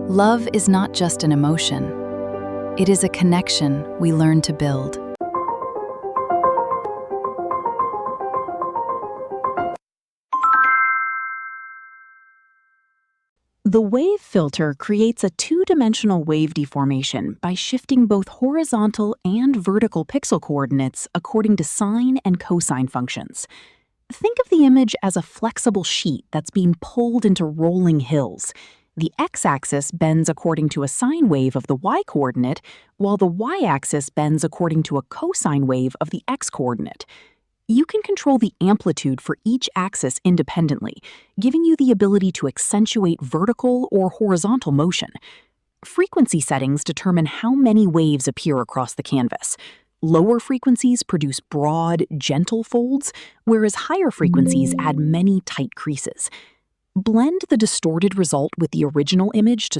Love is not just an emotion. It is a connection we learn to build. The wave filter creates a two-dimensional wave deformation by shifting both horizontal and vertical pixel coordinates according to sine and cosine functions. Think of the image as a flexible sheet that's being pulled into rolling hills. The x-axis bends according to a sine wave of the y-coordinate, while the y-axis bends according to a cosine wave of the x-coordinate. You can control the amplitude for each axis independently, giving you the ability to accentuate vertical or horizontal motion. Frequency settings determine how many waves appear across the canvas. Lower frequencies produce broad, gentle folds, whereas higher frequencies add many tight creases. Blend the distorted result with the original image to